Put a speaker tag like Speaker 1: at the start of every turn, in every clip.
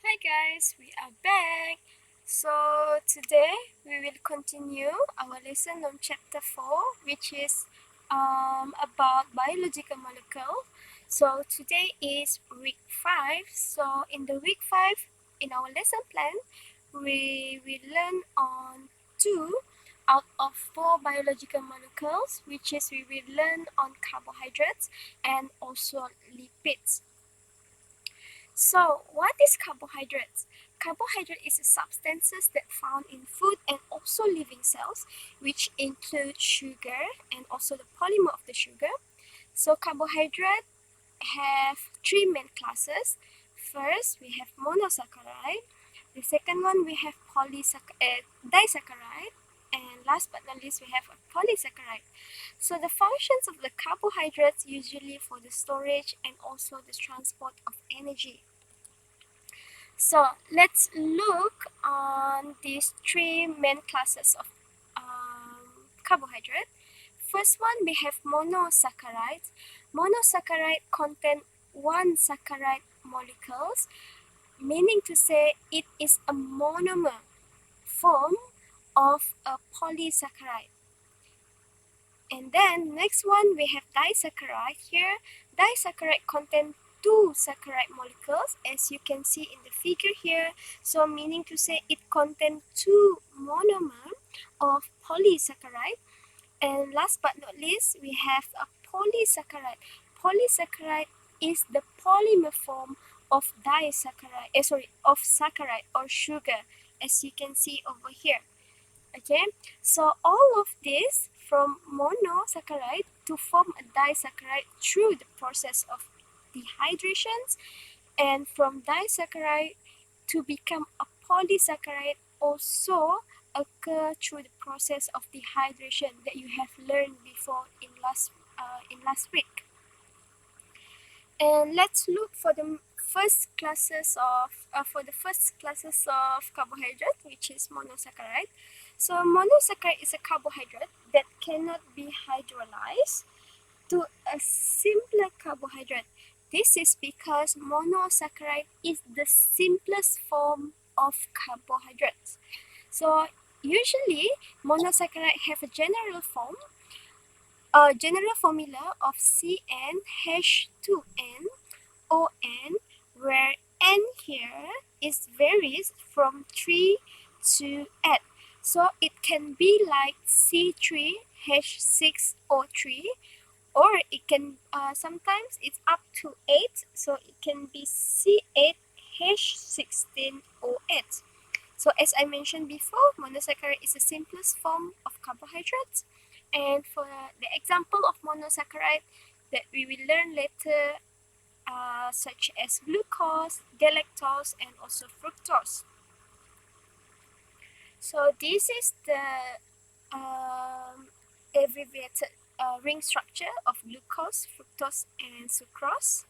Speaker 1: Hi guys, we are back. So today we will continue our lesson on chapter 4, which is about biological molecule. So today is week 5. So in the week 5 in our lesson plan, we will learn on 2 out of 4 biological molecules, which is we will learn on carbohydrates and also lipids. So, what is carbohydrates? Carbohydrate is a substances that found in food and also living cells, which include sugar and also the polymer of the sugar. So, carbohydrate have three main classes. First, we have monosaccharide. The second one, we have disaccharide. And last but not least, we have a polysaccharide. So the functions of the carbohydrates usually for the storage and also the transport of energy. So let's look on these three main classes of carbohydrate. First one, we have monosaccharides. Monosaccharide contain one saccharide molecules, meaning to say it is a monomer form of a polysaccharide. And then next one, we have disaccharide here. Disaccharide contain two saccharide molecules, as you can see in the figure here. So meaning to say it contains two monomer of polysaccharide. And last but not least, we have a polysaccharide. Polysaccharide is the polymer form of of saccharide or sugar, as you can see over here. Okay, so all of this from monosaccharide to form a disaccharide through the process of dehydration, and from disaccharide to become a polysaccharide also occur through the process of dehydration that you have learned before in last week. And let's look for the first classes of carbohydrate, which is monosaccharide. So monosaccharide is a carbohydrate that cannot be hydrolyzed to a simpler carbohydrate. This is because monosaccharide is the simplest form of carbohydrates. So usually monosaccharide have a general formula of CnH2nOn, where N here is varies from 3 to 8. So it can be like C3H6O3, or it can sometimes it's up to 8, so it can be C8H16O8. So as I mentioned before, monosaccharide is the simplest form of carbohydrates. And for the example of monosaccharide that we will learn later, such as glucose, galactose, and also fructose. So this is the abbreviated ring structure of glucose, fructose, and sucrose.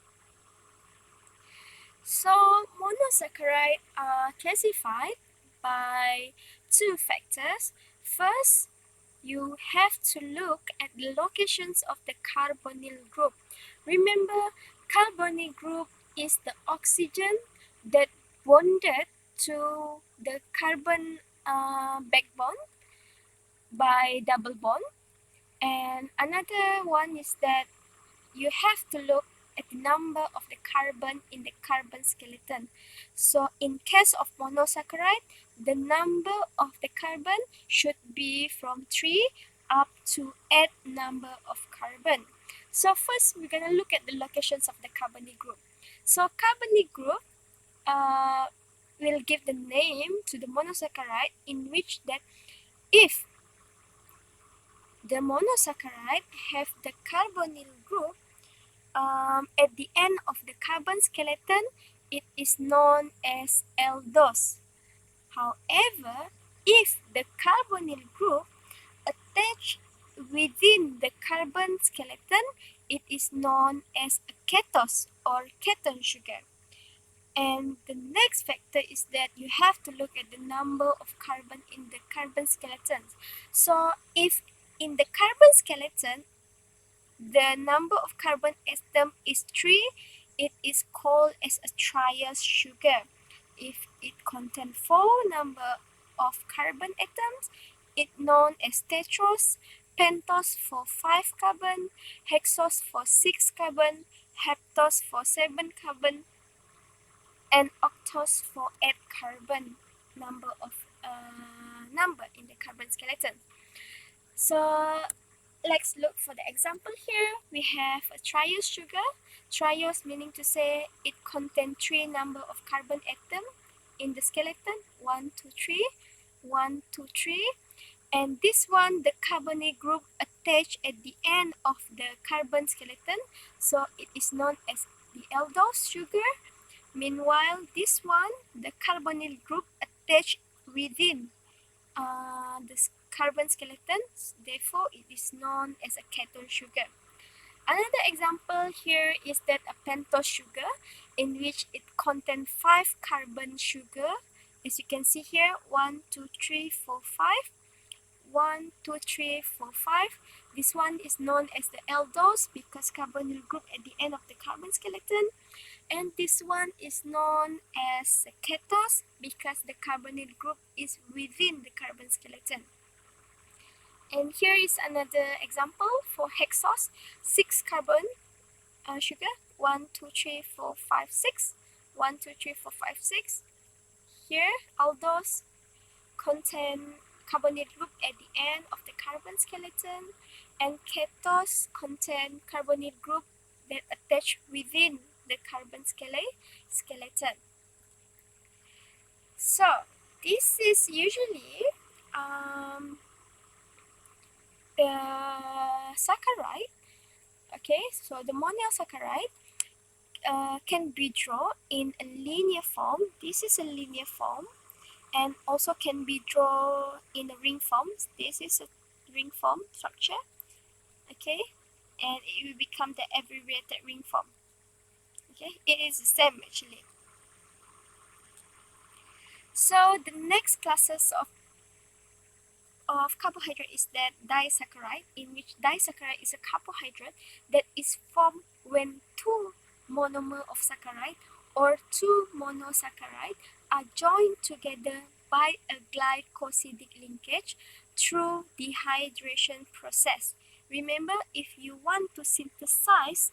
Speaker 1: So monosaccharide are classified by two factors. First, you have to look at the locations of the carbonyl group. Remember, carbonyl group is the oxygen that bonded to the carbon backbone by double bond. And another one is that you have to look at the number of the carbon in the carbon skeleton. So in case of monosaccharide, the number of the carbon should be from 3 up to 8 number of carbon. So first, we're going to look at the locations of the carbonyl group. So carbonyl group will give the name to the monosaccharide, in which that if the monosaccharide have the carbonyl group at the end of the carbon skeleton, it is known as aldose. However, if the carbonyl group attached within the carbon skeleton, it is known as a ketose or ketone sugar. And the next factor is that you have to look at the number of carbon in the carbon skeleton. So if in the carbon skeleton the number of carbon atom is 3, it is called as a triose sugar. If it contains 4 number of carbon atoms, it known as tetros, pentos for 5 carbon, hexos for 6 carbon, heptos for 7 carbon, and octos for 8 carbon number in the carbon skeleton. So let's look for the example here. We have a triose sugar. Triose meaning to say it contains 3 number of carbon atom in the skeleton, 1, 2, 3, 1, 2, 3. And this one, the carbonyl group attached at the end of the carbon skeleton, so it is known as the aldose sugar. Meanwhile, this one, the carbonyl group attached within the carbon skeleton, therefore it is known as a ketone sugar. Another example here is that a pentose sugar, in which it contains 5 carbon sugar. As you can see here, 1, 2, 3, 4, 5. 1, 2, 3, 4, 5. This one is known as the aldose because carbonyl group at the end of the carbon skeleton. And this one is known as the ketose because the carbonyl group is within the carbon skeleton. And here is another example for hexose, 6 carbon sugar, 1, 2, 3, 4, 5, 6. 1, 2, 3, 4, 5, 6. Here, aldose contain carbonyl group at the end of the carbon skeleton, and ketose contain carbonyl group that attach within the carbon skeleton. So this is usually the saccharide. Okay, so the monosaccharide can be drawn in a linear form. This is a linear form, and also can be drawn in a ring form. This is a ring form structure. Okay, and it will become the abbreviated ring form. Okay, it is the same actually. So the next classes of carbohydrate is that disaccharide, in which disaccharide is a carbohydrate that is formed when 2 monomer of saccharide or 2 monosaccharide are joined together by a glycosidic linkage through dehydration process. Remember, if you want to synthesize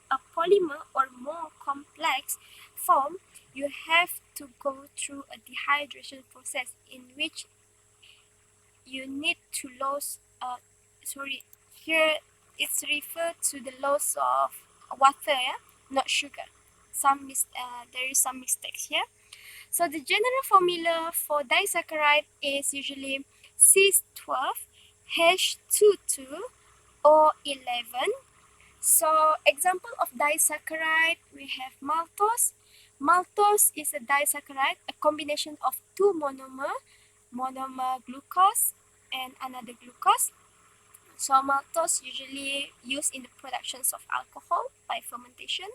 Speaker 1: a polymer or more complex form, you have to go through a dehydration process in which you need to lose here it's referred to the loss of water, yeah, not sugar. There is some mistakes here. So the general formula for disaccharide is usually C12H22O11. So example of disaccharide, we have maltose. Maltose is a disaccharide, a combination of 2 monomer glucose and another glucose. So maltose usually used in the productions of alcohol by fermentation.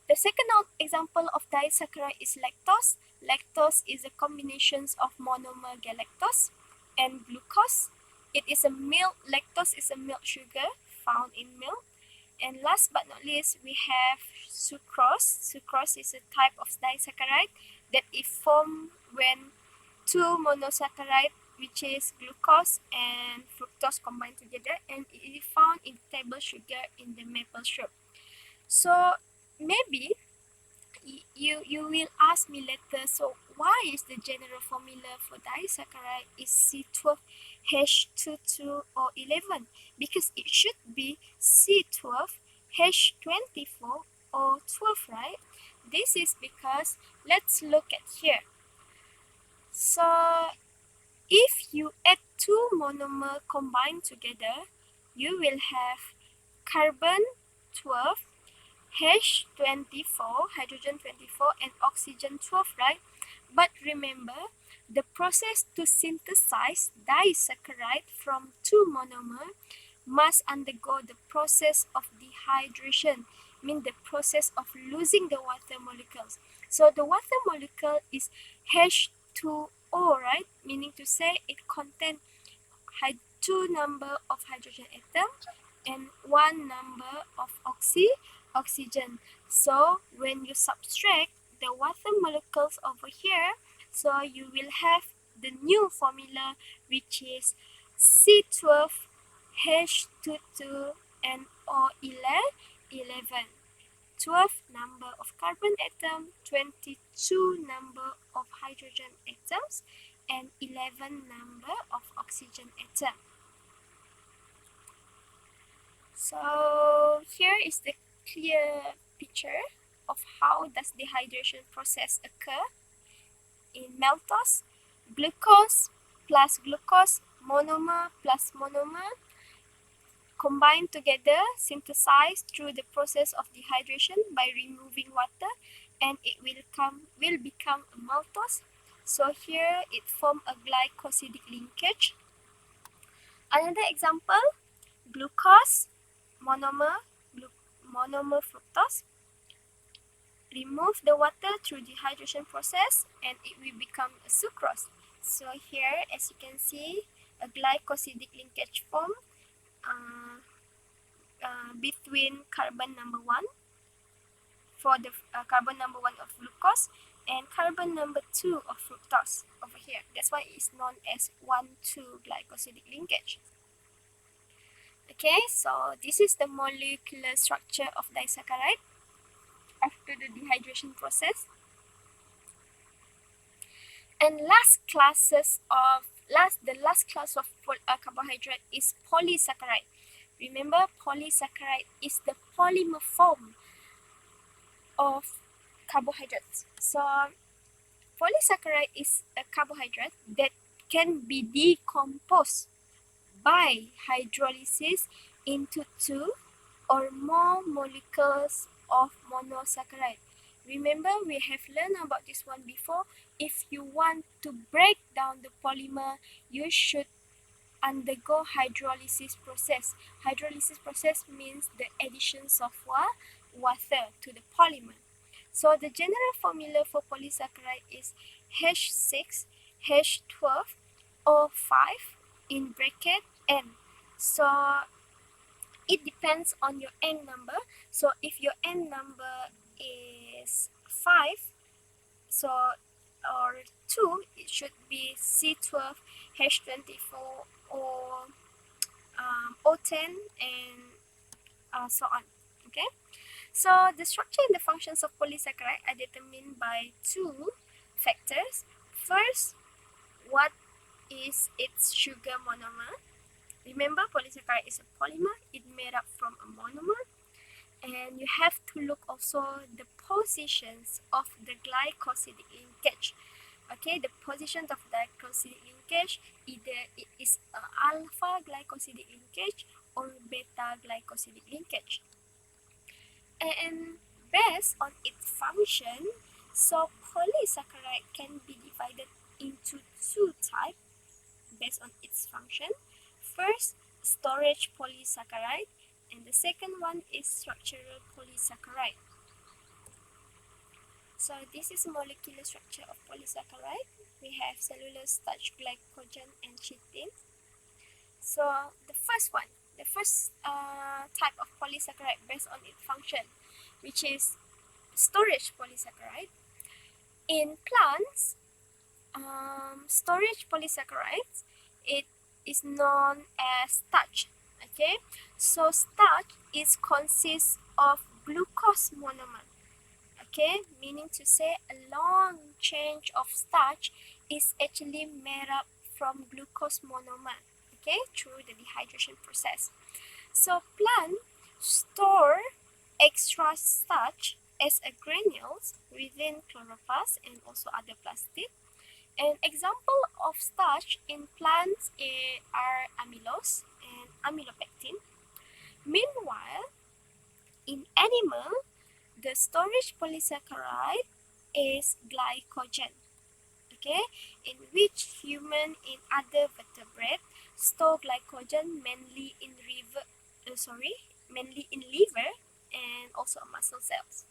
Speaker 1: The second example of disaccharide is lactose. Lactose is a combination of monomer galactose and glucose. It is a milk. Lactose is a milk sugar found in milk. And last but not least, we have sucrose. Sucrose is a type of disaccharide that is formed when 2 monosaccharide, which is glucose and fructose, combined together, and it is found in table sugar in the maple syrup. So maybe you will ask me later, so why is the general formula for disaccharide is C12H22O11? Because it should be C12H24O12, right? This is because, let's look at here. So if you add 2 monomer combined together, you will have carbon 12, H24, hydrogen 24, and oxygen 12, right? But remember, the process to synthesize disaccharide from 2 monomer must undergo the process of dehydration, mean the process of losing the water molecules. So the water molecule is H2O, right? Meaning to say it contains 2 number of hydrogen atom and 1 number of oxygen. So when you subtract the water molecules over here. So you will have the new formula, which is C12H22NO11. 12 number of carbon atom, 22 number of hydrogen atoms, and 11 number of oxygen atom. So here is the clear picture of how does dehydration process occur. In maltose, glucose plus glucose, monomer plus monomer, combined together, synthesized through the process of dehydration by removing water, and it will become a maltose. So here it forms a glycosidic linkage. Another example, glucose, monomer, monomer fructose. Remove the water through dehydration process and it will become a sucrose. So here, as you can see, a glycosidic linkage form between carbon number 1 for the carbon number 1 of glucose and carbon number 2 of fructose over here. That's why it's known as 1,2 glycosidic linkage. Okay, so this is the molecular structure of disaccharide after the dehydration process. And the last class of carbohydrate is polysaccharide. Remember, polysaccharide is the polymer form of carbohydrates. So polysaccharide is a carbohydrate that can be decomposed by hydrolysis into 2 or more molecules of monosaccharide. Remember, we have learned about this one before. If you want to break down the polymer, you should undergo hydrolysis process. Hydrolysis process means the additions of water to the polymer. So the general formula for polysaccharide is H6H12O5 in bracket N. So it depends on your N number. So if your N number is 5, so or 2, it should be C12H24 or O10 and so on. Okay. So the structure and the functions of polysaccharide are determined by 2 factors. First, what is its sugar monomer? Remember, polysaccharide is a polymer. It made up from a monomer. And you have to look also the positions of the glycosidic linkage. Okay, the positions of glycosidic linkage, either it is a alpha glycosidic linkage or beta glycosidic linkage. And based on its function, so polysaccharide can be divided into 2 types based on its function. First, storage polysaccharide, and the second one is structural polysaccharide. So this is molecular structure of polysaccharide. We have cellulose, starch, glycogen, and chitin. So the first type of polysaccharide based on its function, which is storage polysaccharide. In plants, storage polysaccharides, it is known as starch. Okay, so starch consists of glucose monomer. Okay, meaning to say a long chain of starch is actually made up from glucose monomer. Okay, through the dehydration process. So plant store extra starch as a granules within chloroplast and also other plastic. An example of starch in plants are amylose and amylopectin. Meanwhile, in animal, the storage polysaccharide is glycogen. Okay, in which human and other vertebrate store glycogen mainly in liver and also muscle cells.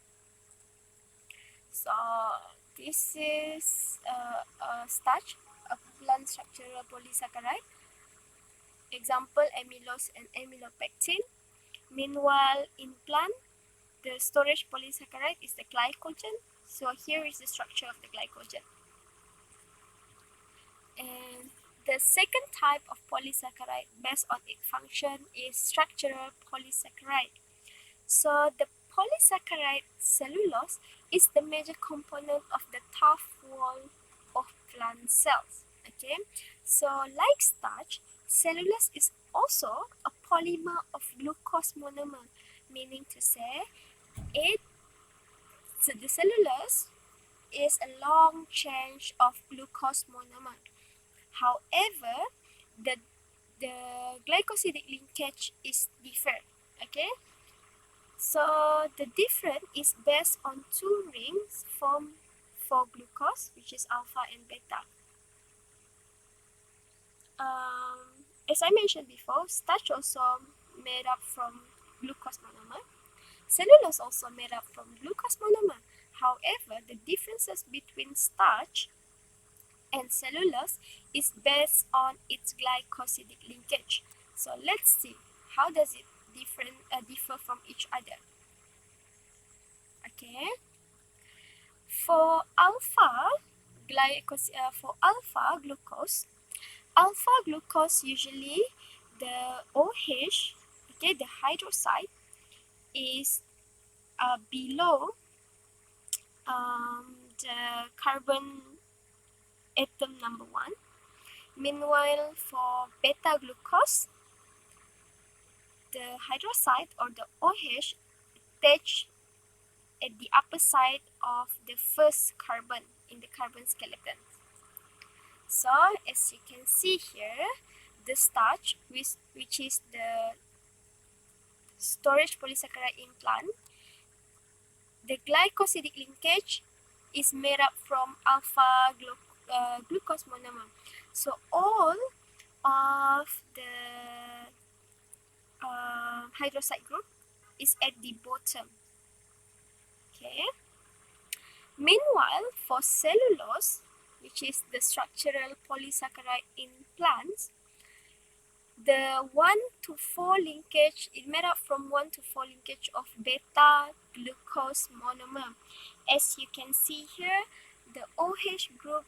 Speaker 1: So this is a starch, a plant structural polysaccharide. Example, amylose and amylopectin. Meanwhile, in plant, the storage polysaccharide is the glycogen. So here is the structure of the glycogen. And the second type of polysaccharide based on its function is structural polysaccharide. So the polysaccharide cellulose is the major component of the tough wall of plant cells. Okay, so like starch, cellulose is also a polymer of glucose monomer, meaning to say it so the cellulose is a long chain of glucose monomer. However, the glycosidic linkage is different. Okay, so the difference is based on two rings formed for glucose, which is alpha and beta. As I mentioned before, starch also made up from glucose monomer. Cellulose also made up from glucose monomer. However, the differences between starch and cellulose is based on its glycosidic linkage. So let's see how does it differ from each other. Okay, for alpha glucose usually the OH, okay, the hydroxide is below the carbon atom number 1. Meanwhile, for beta glucose, the hydroxide or the OH attached at the upper side of the first carbon in the carbon skeleton. So as you can see here, the starch, which is the storage polysaccharide in plant, the glycosidic linkage is made up from glucose monomer. So all of the hydroxide group is at the bottom. Okay. Meanwhile, for cellulose, which is the structural polysaccharide in plants, the 1 to 4 linkage is made up from 1 to 4 linkage of beta glucose monomer. As you can see here, the OH group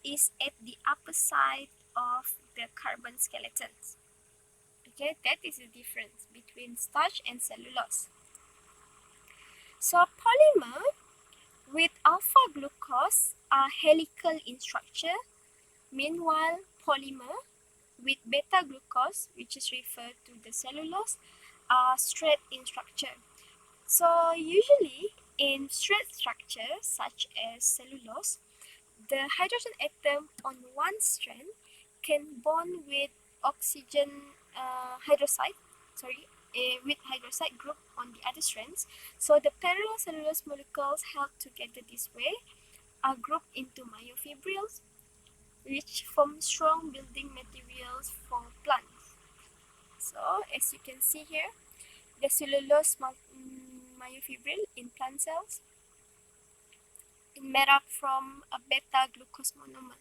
Speaker 1: is at the upper side of the carbon skeletons. Okay, that is the difference between starch and cellulose. So polymer with alpha glucose are helical in structure. Meanwhile, polymer with beta glucose, which is referred to the cellulose, are straight in structure. So usually in straight structure such as cellulose, the hydrogen atom on one strand can bond with oxygen with hydroxide group on the other strands. So the parallel cellulose molecules held together this way are grouped into myofibrils, which form strong building materials for plants. So as you can see here, the cellulose myofibril in plant cells is made up from a beta glucose monomer.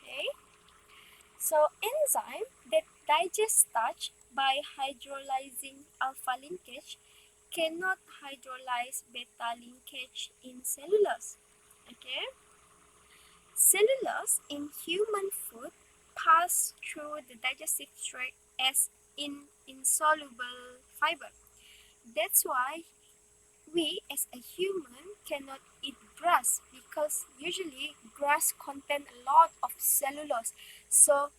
Speaker 1: Okay, so enzyme that digest starch by hydrolyzing alpha linkage cannot hydrolyze beta linkage in cellulose. Okay, cellulose in human food pass through the digestive tract as insoluble fiber. That's why we as a human cannot eat grass, because usually grass contain a lot of cellulose. So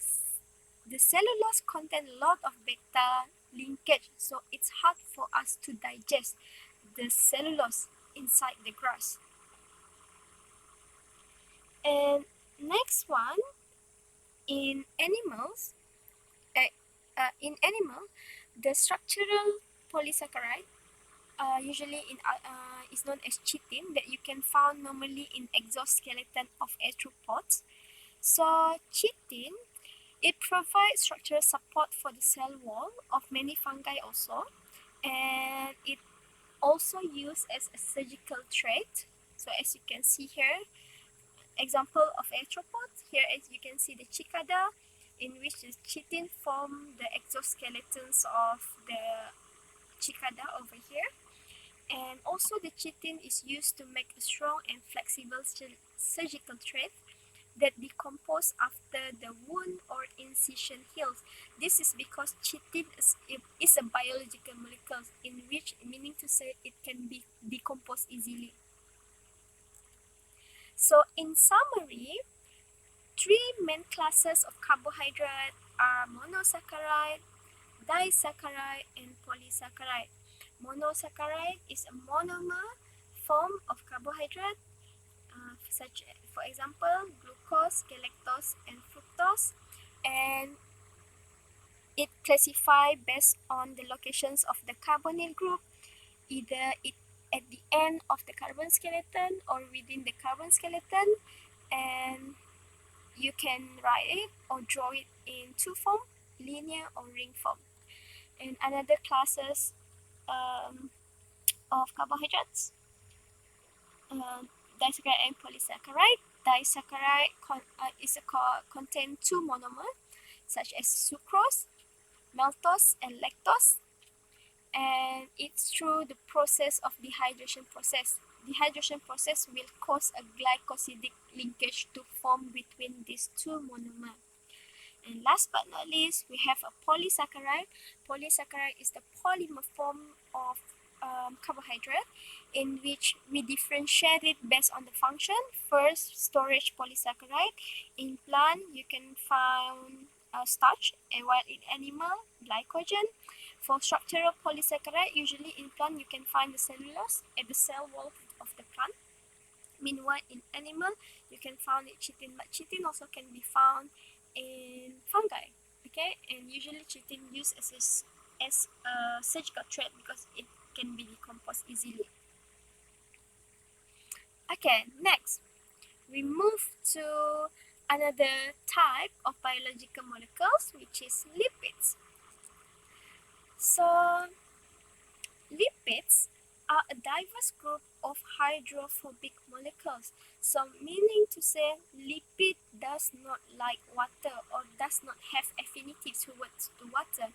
Speaker 1: the cellulose contain a lot of beta linkage, so it's hard for us to digest the cellulose inside the grass. And next one, in animals, the structural polysaccharide usually is known as chitin, that you can find normally in exoskeleton of arthropods. So chitin, it provides structural support for the cell wall of many fungi also, and it also used as a surgical trait. So as you can see here, example of arthropods, here as you can see the cicada, in which the chitin form the exoskeletons of the cicada over here. And also the chitin is used to make a strong and flexible surgical thread that decompose after the wound or incision heals. This is because chitin is a biological molecule in which, meaning to say, it can be decomposed easily. So in summary, three main classes of carbohydrate are monosaccharide, disaccharide, and polysaccharide. Monosaccharide is a monomer form of carbohydrate, for example, glucose, galactose, and fructose, and it classifies based on the locations of the carbonyl group, either it at the end of the carbon skeleton or within the carbon skeleton, and you can write it or draw it in two form, linear or ring form. And another classes of carbohydrates, disaccharide and polysaccharide. Disaccharide contain two monomers such as sucrose, maltose, and lactose, and it's through the process of dehydration process. Dehydration process will cause a glycosidic linkage to form between these two monomers. And last but not least, we have a polysaccharide. Polysaccharide is the polymer form of carbohydrate in which we differentiate it based on the function. First, storage polysaccharide. In plant, you can find starch, and while in animal, glycogen. For structural polysaccharide, usually in plant, you can find the cellulose at the cell wall of the plant. Meanwhile, in animal, you can find it chitin, but chitin also can be found in fungi. Okay, and usually chitin used as a surgical thread because it can be decomposed easily. Okay, next we move to another type of biological molecules, which is lipids. So lipids are a diverse group of hydrophobic molecules. So meaning to say lipid does not like water or does not have affinity towards the water.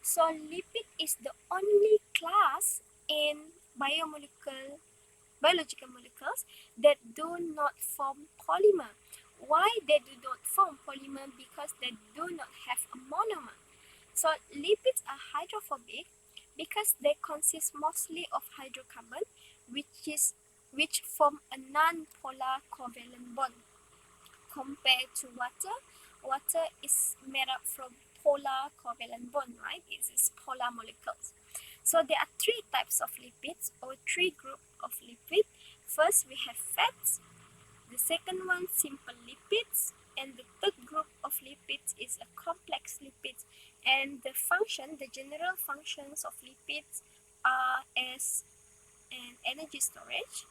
Speaker 1: So lipid is the only class in biological molecules that do not form polymer. Why they do not form polymer? Because they do not have a monomer. So lipids are hydrophobic because they consist mostly of hydrocarbon, which form a non-polar covalent bond. Compared to water, water is made up from polar covalent bond, right? It is polar molecules. So there are three types of lipids or three groups of lipid. First, we have fats. The second one, simple lipids. And the third group of lipids is a complex lipids. And the general functions of lipids are as an energy storage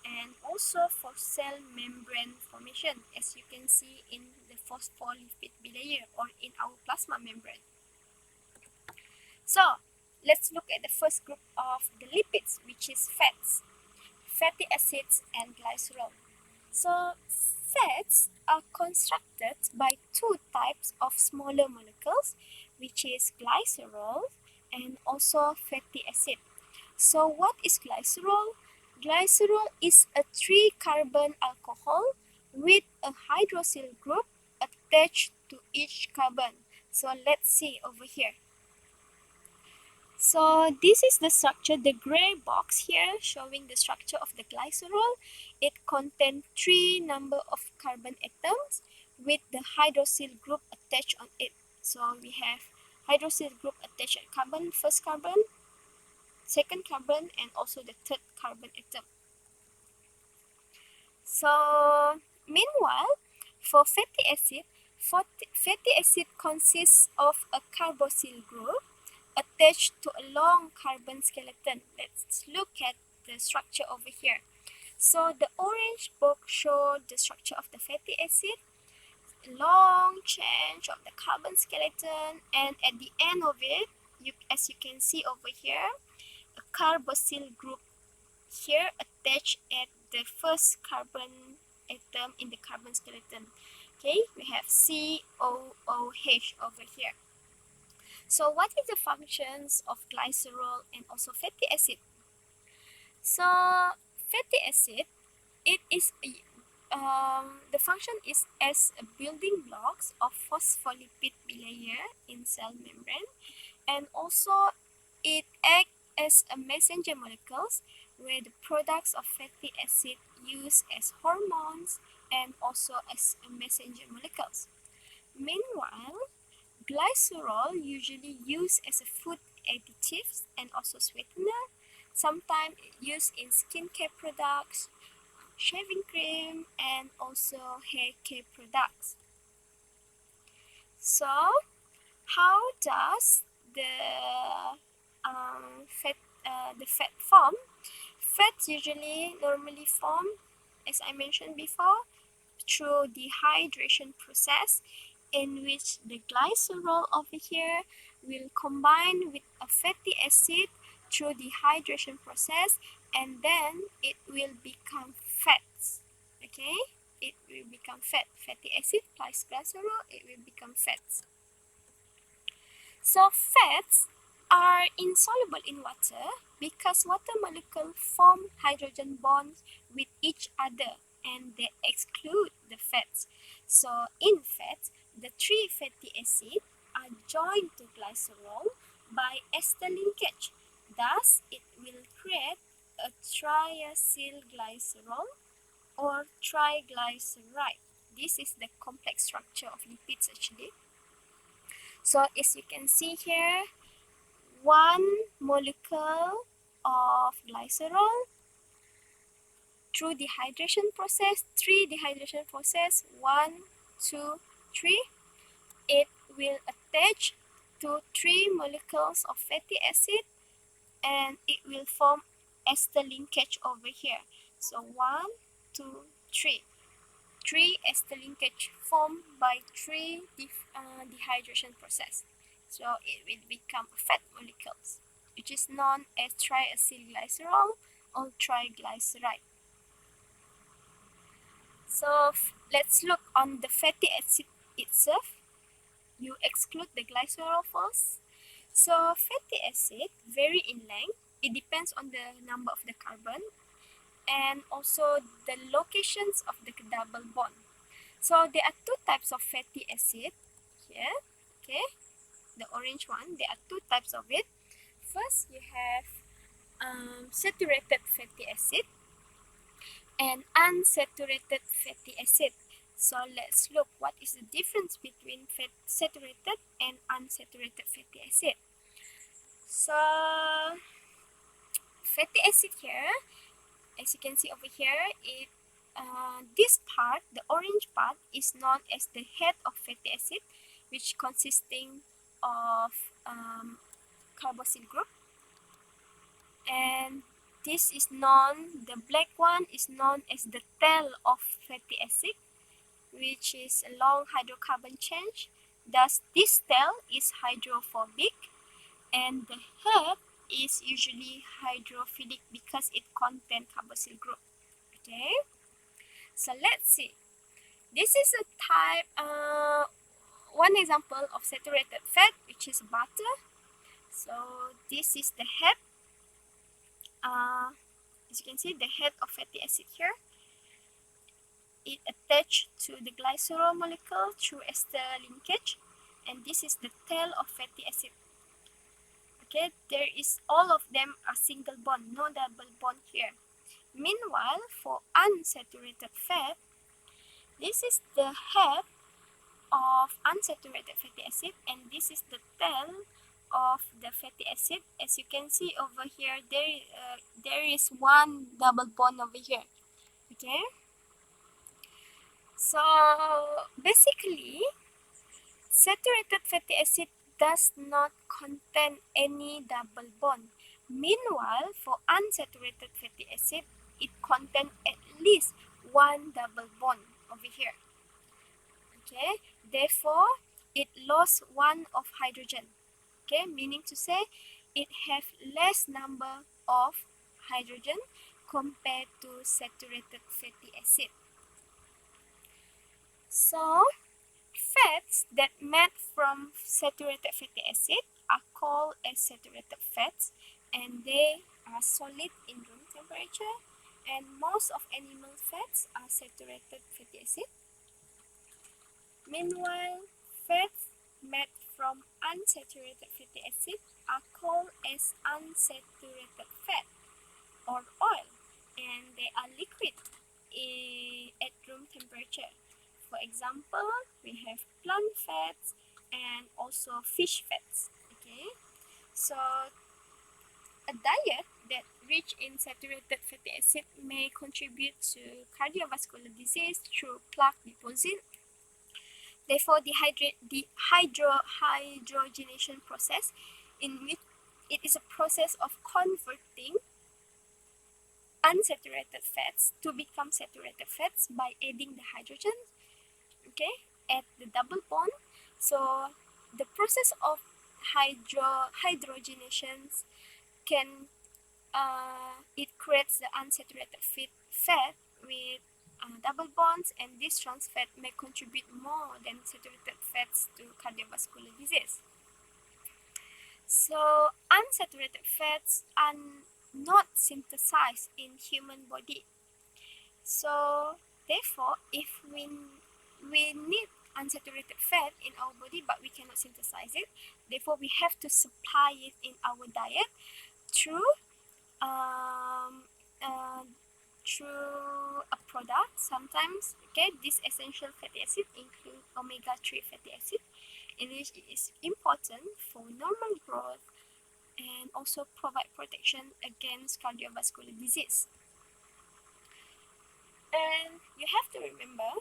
Speaker 1: and also for cell membrane formation, as you can see in the phospholipid bilayer or in our plasma membrane. So let's look at the first group of the lipids, which is fats, fatty acids, and glycerol. So fats are constructed by two types of smaller molecules, which is glycerol and also fatty acid. So what is glycerol? Glycerol is a 3-carbon alcohol with a hydroxyl group attached to each carbon. So let's see over here. So this is the structure, the gray box here showing the structure of the glycerol. It contains 3 number of carbon atoms with the hydroxyl group attached on it. So we have hydroxyl group attached at carbon, first carbon, second carbon, and also the third carbon atom. So meanwhile, for fatty acid consists of a carboxyl group attached to a long carbon skeleton. Let's look at the structure over here. So the orange box shows the structure of the fatty acid, long chain of the carbon skeleton, and at the end of it, as you can see over here, a carboxyl group here attached at the first carbon atom in the carbon skeleton. Okay, we have COOH over here. So what is the functions of glycerol and also fatty acid? So fatty acid, it is the function is as a building blocks of phospholipid bilayer in cell membrane, and also it acts as a messenger molecules where the products of fatty acid used as hormones and also as a messenger molecules. Meanwhile, glycerol usually used as a food additives and also sweetener, sometimes used in skincare products, shaving cream, and also hair care products. So, how does the fat form? Fats usually normally form, as I mentioned before, through dehydration process, in which the glycerol over here will combine with a fatty acid through dehydration process, and then it will become fats. Okay, it will become fatty acid plus glycerol, it will become fats. So fats are insoluble in water because water molecules form hydrogen bonds with each other and they exclude the fats. So in fats, the three fatty acids are joined to glycerol by ester linkage. Thus, it will create a triacylglycerol or triglyceride. This is the complex structure of lipids actually. So as you can see here, one molecule of glycerol through dehydration process, three dehydration process, 1, 2, 3, it will attach to three molecules of fatty acid and it will form ester linkage over here. So 1, 2, 3. Three ester linkage formed by three dehydration process. So it will become fat molecules, which is known as triacylglycerol or triglyceride. So let's look on the fatty acid itself. You exclude the glycerol first. So fatty acid vary in length. It depends on the number of the carbon and also the locations of the double bond. So there are two types of fatty acid here. Okay, the orange one. There are two types of it. First, you have saturated fatty acid and unsaturated fatty acid. So let's look what is the difference between saturated and unsaturated fatty acid. So fatty acid here, as you can see over here, this part, the orange part, is known as the head of fatty acid, which consisting of carboxyl group, and this is known, the black one is known as the tail of fatty acid, which is a long hydrocarbon change. Thus, this tail is hydrophobic, and the head is usually hydrophilic because it contains carboxyl group. Okay, so let's see. This is a type, one example of saturated fat, which is butter. So this is the head. As you can see, the head of fatty acid here. It attached to the glycerol molecule through ester linkage, and this is the tail of fatty acid. Okay, there is all of them are single bond, no double bond here. Meanwhile, for unsaturated fat, this is the head of unsaturated fatty acid, and this is the tail of the fatty acid. As you can see over here, there is one double bond over here. Okay, so basically saturated fatty acid does not contain any double bond. Meanwhile, for unsaturated fatty acid, it contains at least one double bond over here. Okay, therefore it lost one of hydrogen. Okay, meaning to say it have less number of hydrogen compared to saturated fatty acid. So fats that made from saturated fatty acid are called as saturated fats, and they are solid in room temperature, and most of animal fats are saturated fatty acid. Meanwhile, fats made from unsaturated fatty acid are called as unsaturated fat or oil, and they are liquid at room temperature. For example, we have plant fats and also fish fats. Okay, so a diet that rich in saturated fatty acid may contribute to cardiovascular disease through plaque deposit. Therefore, the hydrogenation process, in which it is a process of converting unsaturated fats to become saturated fats by adding the hydrogen, okay, at the double bond. So the process of hydrogenations can it creates the unsaturated fat with double bonds, and this trans fat may contribute more than saturated fats to cardiovascular disease. So unsaturated fats are not synthesized in human body. So therefore, if we need unsaturated fat in our body but we cannot synthesize it, therefore we have to supply it in our diet through um, uh, through a product sometimes. Okay, this essential fatty acid include omega-3 fatty acid, in which it is important for normal growth and also provide protection against cardiovascular disease. And you have to remember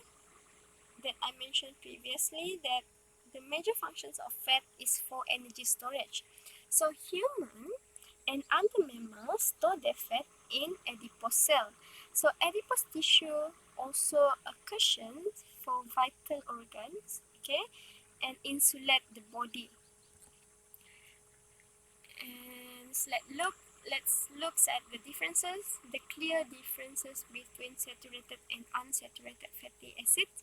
Speaker 1: that I mentioned previously that the major functions of fat is for energy storage. So human and other mammals store their fat in adipose cell. So adipose tissue also a cushion for vital organs, okay, and insulate the body. And let's look at the differences, the clear differences between saturated and unsaturated fatty acids.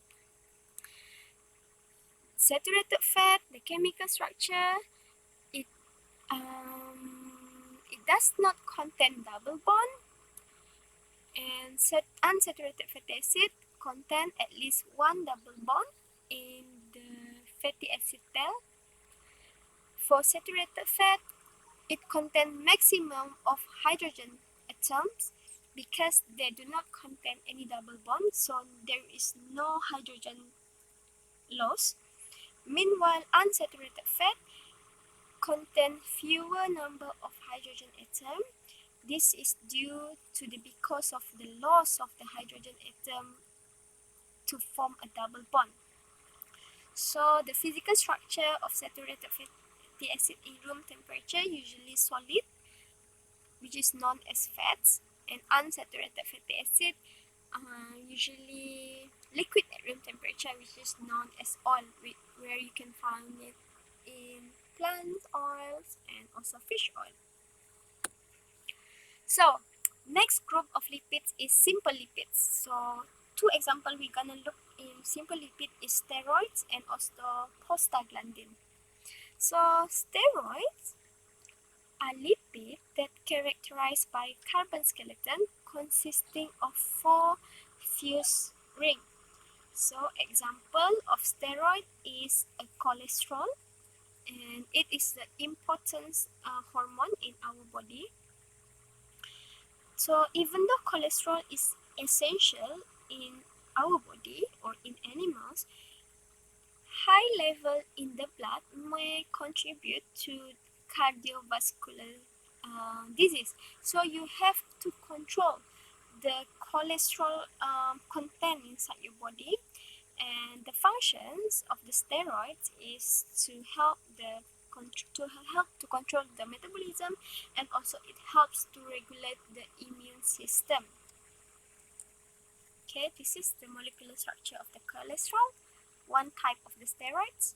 Speaker 1: Saturated fat, the chemical structure, it it does not contain double bond, and unsaturated fatty acid contain at least one double bond in the fatty acid tail. For saturated fat, it contains maximum of hydrogen atoms because they do not contain any double bond, so there is no hydrogen loss. Meanwhile, unsaturated fat contain fewer number of hydrogen atoms. This is due to the because of the loss of the hydrogen atom to form a double bond. So the physical structure of saturated fatty acid in room temperature usually solid, which is known as fats, and unsaturated fatty acid usually liquid at room temperature, which is known as oil, where you can find it in plant oils and also fish oil. So next group of lipids is simple lipids. So two examples we're gonna look in simple lipid is steroids and also prostaglandin. So steroids are lipids that characterized by carbon skeleton consisting of 4 fused rings. So example of steroid is a cholesterol, and it is the important hormone in our body. So even though cholesterol is essential in our body or in animals, high level in the blood may contribute to cardiovascular disease. So you have to control the cholesterol content inside your body, and the functions of the steroids is to help to control the metabolism, and also it helps to regulate the immune system. Okay, this is the molecular structure of the cholesterol, one type of the steroids.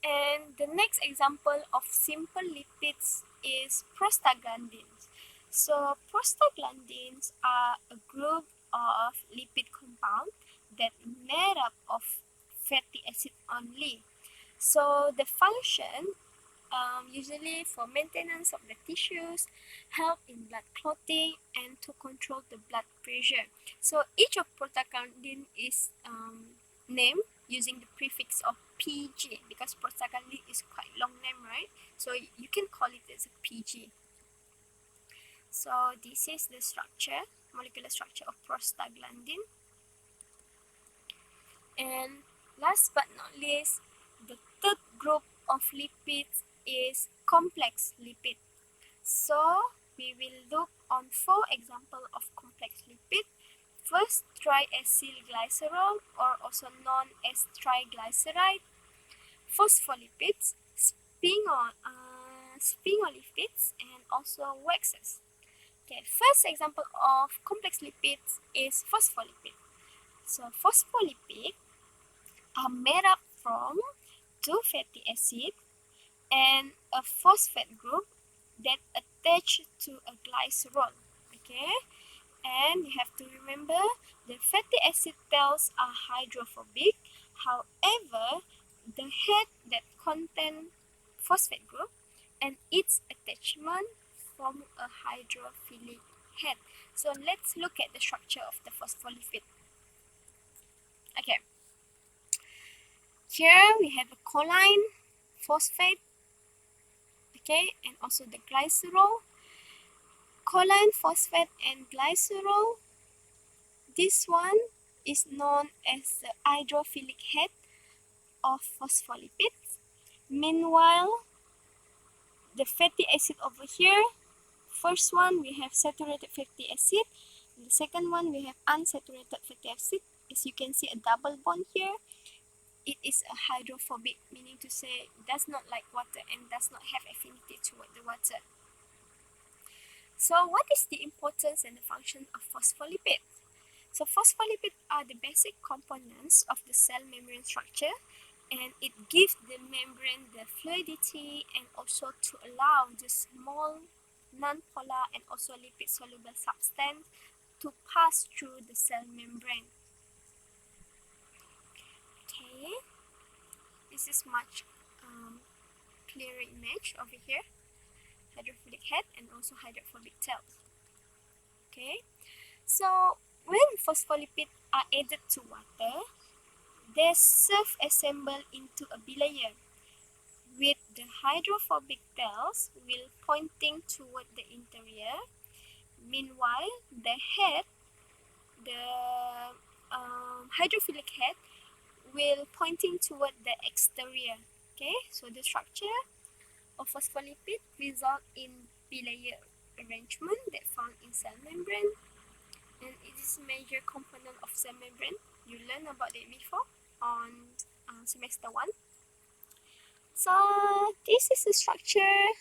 Speaker 1: And the next example of simple lipids is prostaglandins. So prostaglandins are a group of lipid compounds that made up of fatty acid only. So the function usually for maintenance of the tissues, help in blood clotting, and to control the blood pressure. So each of prostaglandin is named using the prefix of PG, because prostaglandin is quite long name, right? So you can call it as a PG. So this is the structure, molecular structure of prostaglandin. And last but not least, the third group of lipids is complex lipid. So we will look on 4 examples of complex lipid. First, triacylglycerol, or also known as triglyceride, phospholipids, sphingolipids, and also waxes. Okay, first example of complex lipids is phospholipid. So phospholipids are made up from 2 fatty acids and a phosphate group that attach to a glycerol. Okay, and you have to remember the fatty acid tails are hydrophobic. However, the head that contain phosphate group and its attachment form a hydrophilic head. So let's look at the structure of the phospholipid. Okay, here we have a choline, phosphate, okay, and also the glycerol. Choline, phosphate, and glycerol, this one is known as the hydrophilic head of phospholipids. Meanwhile, the fatty acid over here, first one we have saturated fatty acid, the second one we have unsaturated fatty acid. As you can see a double bond here, it is a hydrophobic, meaning to say it does not like water and does not have affinity toward the water. So what is the importance and the function of phospholipids? So phospholipids are the basic components of the cell membrane structure, and it gives the membrane the fluidity and also to allow the small non-polar and also lipid soluble substance to pass through the cell membrane. Okay, this is much clearer image over here. Hydrophilic head and also hydrophobic tails. Okay, so when phospholipids are added to water, they self-assemble into a bilayer, with the hydrophobic tails will pointing toward the interior. Meanwhile, the head, the hydrophilic head, will pointing toward the exterior. Okay, so the structure of phospholipid result in bilayer arrangement that found in cell membrane, and it is a major component of cell membrane. You learned about it before on semester 1. So this is the structure.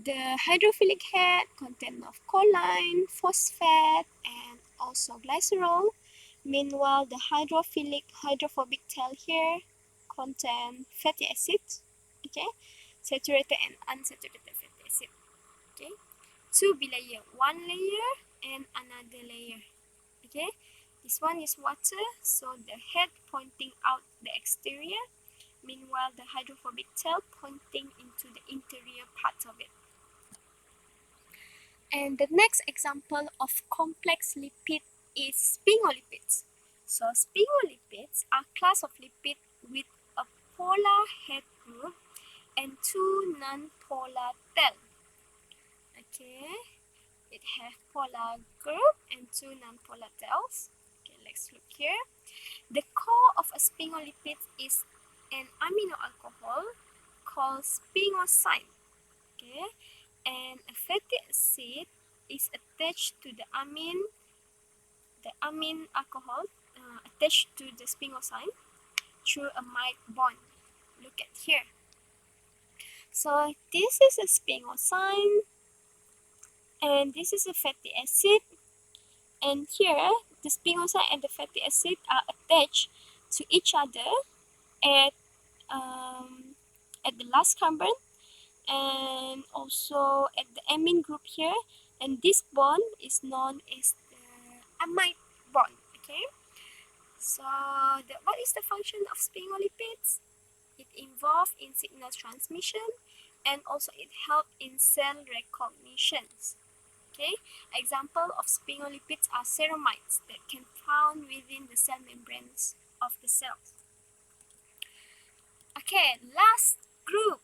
Speaker 1: The hydrophilic head contains of choline, phosphate, and also glycerol. Meanwhile, the hydrophobic tail here contain fatty acids, okay, saturated and unsaturated fatty acid. Okay, 2 bilayer, one layer and another layer. Okay, this one is water, so the head pointing out the exterior. Meanwhile, the hydrophobic tail pointing into the interior part of it. And the next example of complex lipid is sphingolipids. So sphingolipids are a class of lipid with a polar head group and 2 non-polar tail. Okay, it has polar group and 2 non-polar tails. Okay, let's look here. The core of a sphingolipid is an amino alcohol called sphingosine. Okay, and a fatty acid is attached to the amine alcohol attached to the sphingosine through a mild bond. Look at here. So this is a sphingosine and this is a fatty acid, and here the sphingosine and the fatty acid are attached to each other at the last carbon and also at the amine group here, and this bond is known as the amide bond. Okay, so what is the function of sphingolipids? It involves in signal transmission and also it helps in cell recognitions. Okay, example of sphingolipids are ceramides that can found within the cell membranes of the cells. Okay, last group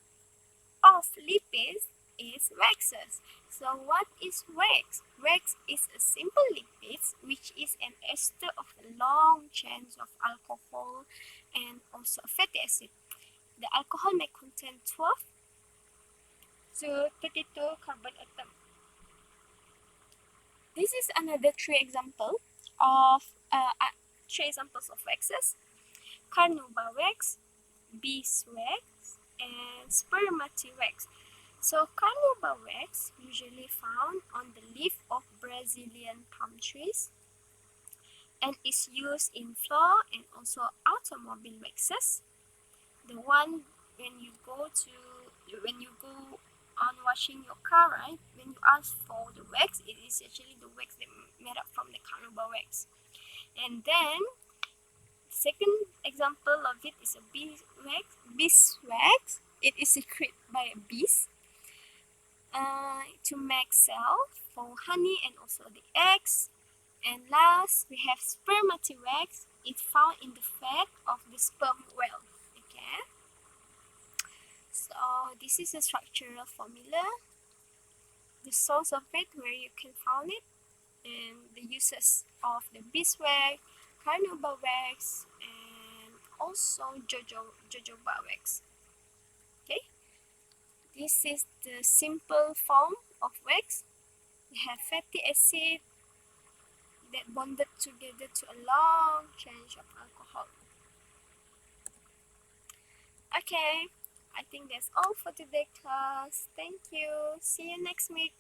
Speaker 1: of lipids is waxes. So what is wax? Wax is a simple lipid which is an ester of a long chains of alcohol and also a fatty acid. The alcohol may contain 12 to 32 carbon atoms. This is another three examples of waxes: carnauba wax, beeswax, and spermati wax. So carnauba wax usually found on the leaf of Brazilian palm trees and is used in floor and also automobile waxes. The one when you go on washing your car, right? When you ask for the wax, it is actually the wax that made up from the carnauba wax. And then second example of it is a beeswax. It is secreted by a bees to make cell for honey and also the eggs. And last, we have spermati wax. It's found in the fat of the sperm whale. Okay, so this is a structural formula, the source of it, where you can find it, and the uses of the beeswax, carnauba wax, and also jojoba wax. Okay, this is the simple form of wax. We have fatty acid that bonded together to a long chain of alcohol. Okay, I think that's all for today class. Thank you. See you next week.